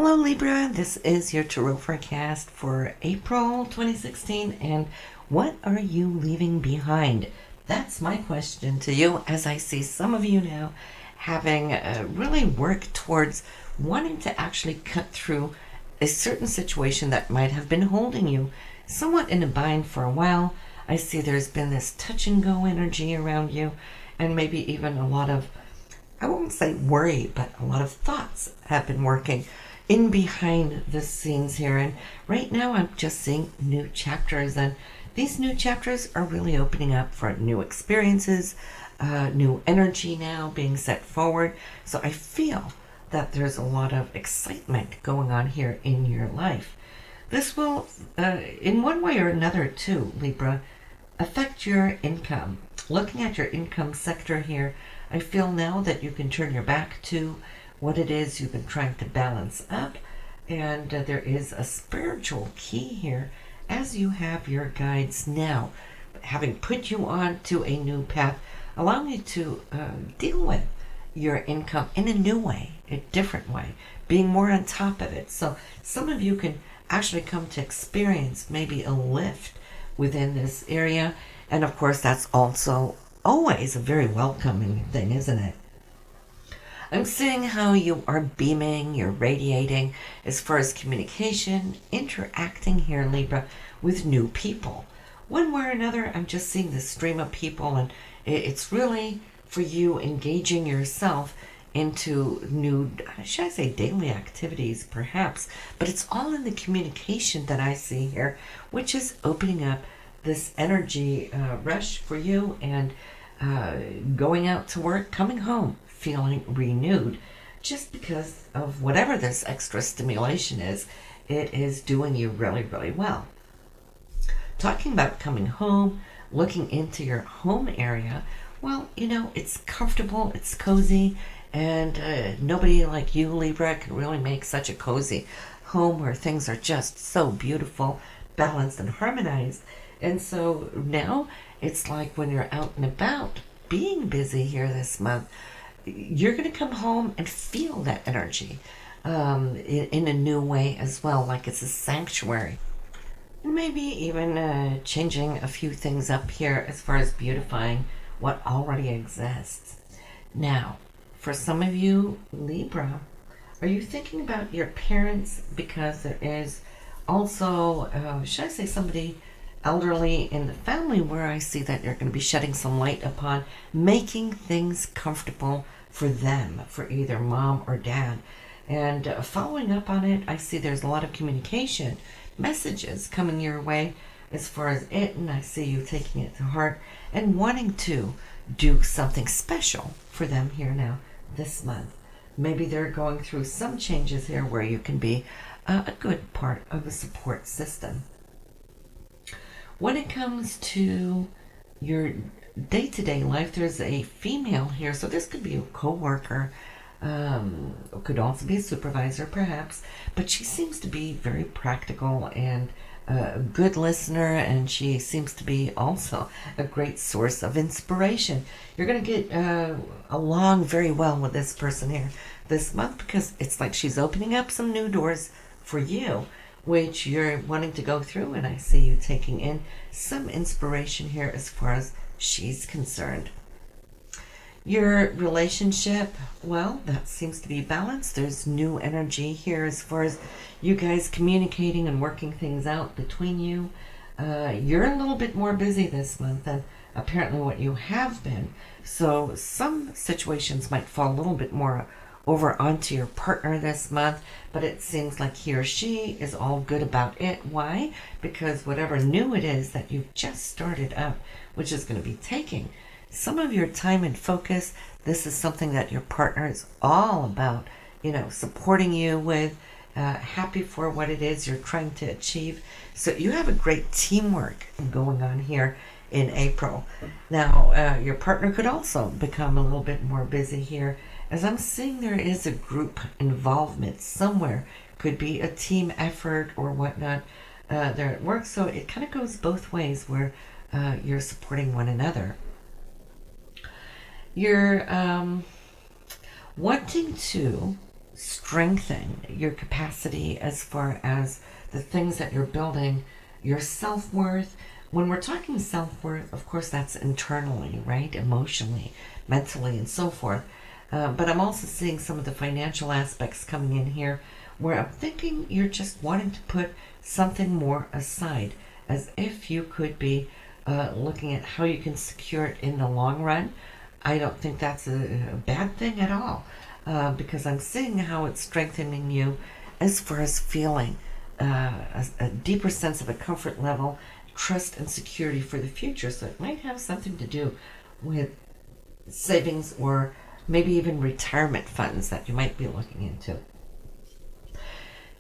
Hello Libra, this is your tarot forecast for April 2016, and what are you leaving behind? That's my question to you, as I see some of you now having really worked towards wanting to actually cut through a certain situation that might have been holding you somewhat in a bind for a while. I see there's been this touch and go energy around you, and maybe even a lot of, I won't say worry, but a lot of thoughts have been working in behind the scenes here. And right now I'm just seeing new chapters, and these new chapters are really opening up for new experiences, new energy now being set forward. So I feel that there's a lot of excitement going on here in your life. This will, in one way or another too, Libra, affect your income. Looking at your income sector here, I feel now that you can turn your back to what it is you've been trying to balance up, and there is a spiritual key here as you have your guides now having put you on to a new path, allowing you to deal with your income in a new way, a different way, being more on top of it. So some of you can actually come to experience maybe a lift within this area, and of course that's also always a very welcoming thing, isn't it? I'm seeing how you are beaming, you're radiating as far as communication, interacting here, Libra, with new people. One way or another, I'm just seeing this stream of people, and it's really for you engaging yourself into new, should I say, daily activities perhaps, but it's all in the communication that I see here, which is opening up this energy rush for you, and going out to work, coming home, feeling renewed, just because of whatever this extra stimulation is. It is doing you really, really well. Talking about coming home, looking into your home area, well, you know, it's comfortable, it's cozy, and nobody like you, Libra, can really make such a cozy home where things are just so beautiful, balanced, and harmonized. And so now it's like when you're out and about, being busy here this month, you're going to come home and feel that energy in a new way as well, like it's a sanctuary. And maybe even changing a few things up here as far as beautifying what already exists. Now, for some of you, Libra, are you thinking about your parents? Because there is also, should I say, somebody elderly in the family where I see that you're going to be shedding some light upon making things comfortable for them, for either mom or dad. And following up on it, I see there's a lot of communication, messages coming your way as far as it, and I see you taking it to heart and wanting to do something special for them here now this month. Maybe they're going through some changes here where you can be a good part of a support system. When it comes to your day-to-day life, there's a female here, so this could be a co-worker, could also be a supervisor perhaps, but she seems to be very practical and a good listener, and she seems to be also a great source of inspiration. You're going to get along very well with this person here this month, because it's like she's opening up some new doors for you, which you're wanting to go through, and I see you taking in some inspiration here as far as she's concerned. Your relationship, well, that seems to be balanced. There's new energy here as far as you guys communicating and working things out between you. You're a little bit more busy this month than apparently what you have been, so some situations might fall a little bit more over onto your partner this month, but it seems like he or she is all good about it. Why? Because whatever new it is that you've just started up, which is going to be taking some of your time and focus, this is something that your partner is all about, you know, supporting you with, happy for what it is you're trying to achieve. So you have a great teamwork going on here in April. Now, your partner could also become a little bit more busy here, as I'm seeing there is a group involvement somewhere. Could be a team effort or whatnot there at work. So it kind of goes both ways where you're supporting one another. You're wanting to strengthen your capacity as far as the things that you're building, your self-worth. When we're talking self-worth, of course, that's internally, right? Emotionally, mentally, and so forth. But I'm also seeing some of the financial aspects coming in here where I'm thinking you're just wanting to put something more aside, as if you could be looking at how you can secure it in the long run. I don't think that's a bad thing at all, because I'm seeing how it's strengthening you as far as feeling a deeper sense of a comfort level, trust, and security for the future. So it might have something to do with savings or maybe even retirement funds that you might be looking into.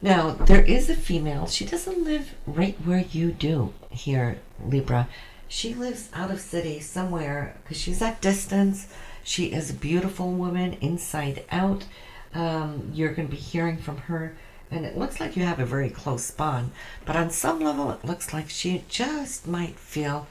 Now, there is a female. She doesn't live right where you do here, Libra. She lives out of city somewhere because she's at distance. She is a beautiful woman inside out. You're going to be hearing from her, and it looks like you have a very close bond. But on some level, it looks like she just might feel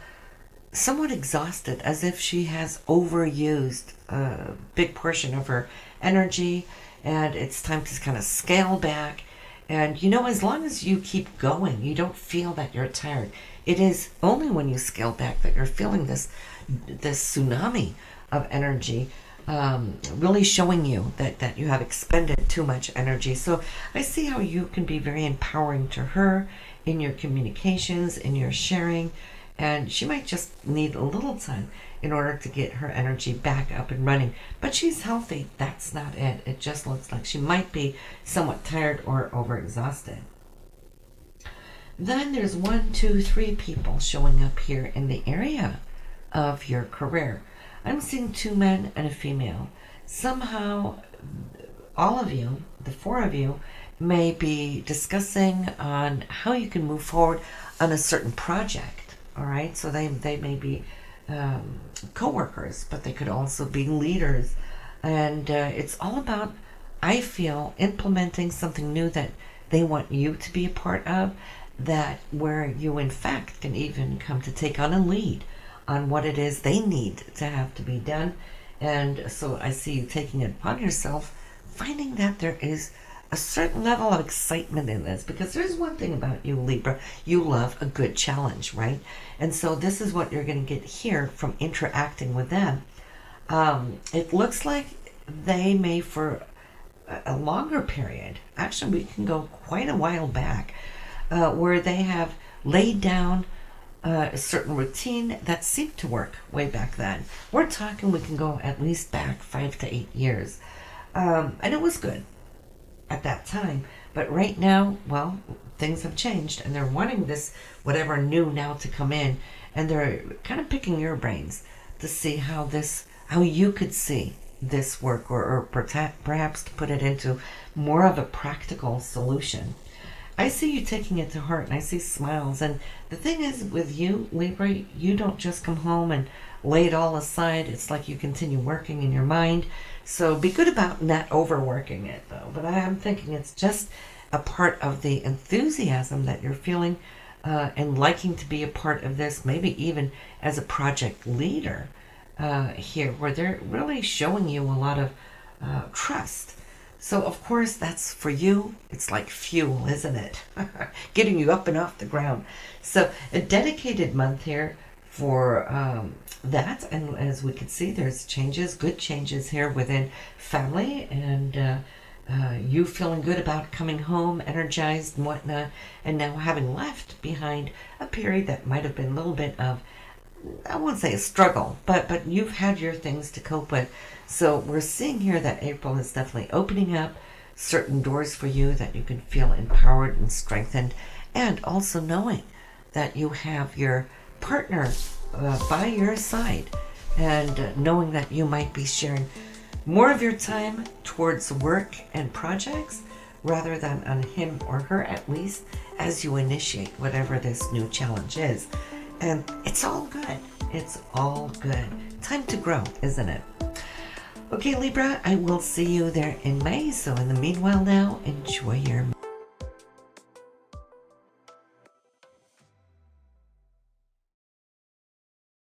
somewhat exhausted, as if she has overused a big portion of her energy, and it's time to kind of scale back. And as long as you keep going, you don't feel that you're tired. It is only when you scale back that you're feeling this tsunami of energy, really showing you that you have expended too much energy. So I see how you can be very empowering to her in your communications, in your sharing, and she might just need a little time in order to get her energy back up and running. But she's healthy. That's not it. It just looks like she might be somewhat tired or overexhausted. Then there's 1, 2, 3 people showing up here in the area of your career. I'm seeing 2 men and a female. Somehow, all of you, the 4 of you, may be discussing on how you can move forward on a certain project. All right, so they may be co-workers, but they could also be leaders. And it's all about, I feel, implementing something new that they want you to be a part of, that where you in fact can even come to take on a lead on what it is they need to have to be done. And so I see you taking it upon yourself, finding that there is a certain level of excitement in this, because there's one thing about you, Libra: you love a good challenge, right? And so this is what you're going to get here from interacting with them. It looks like they may, for a longer period, actually we can go quite a while back, where they have laid down a certain routine that seemed to work way back then. We're talking we can go at least back 5 to 8 years. And it was good at that time. But right now, well, things have changed, and they're wanting this whatever new now to come in, and they're kind of picking your brains to see how you could see this work, or perhaps to put it into more of a practical solution. I see you taking it to heart, and I see smiles. And the thing is, with you, Libra, you don't just come home and lay it all aside. It's like you continue working in your mind. So be good about not overworking it, though. But I am thinking it's just a part of the enthusiasm that you're feeling, and liking to be a part of this, maybe even as a project leader here, where they're really showing you a lot of trust. So, of course, that's for you. It's like fuel, isn't it? Getting you up and off the ground. So, a dedicated month here for that. And as we can see, there's changes, good changes here within family, and you feeling good about coming home, energized and whatnot, and now having left behind a period that might have been a little bit of, I won't say a struggle, but you've had your things to cope with. So we're seeing here that April is definitely opening up certain doors for you, that you can feel empowered and strengthened, and also knowing that you have your partner by your side, and knowing that you might be sharing more of your time towards work and projects rather than on him or her, at least as you initiate whatever this new challenge is. And it's all good. It's all good. Time to grow, isn't it? Okay, Libra, I will see you there in May. So in the meanwhile now, enjoy your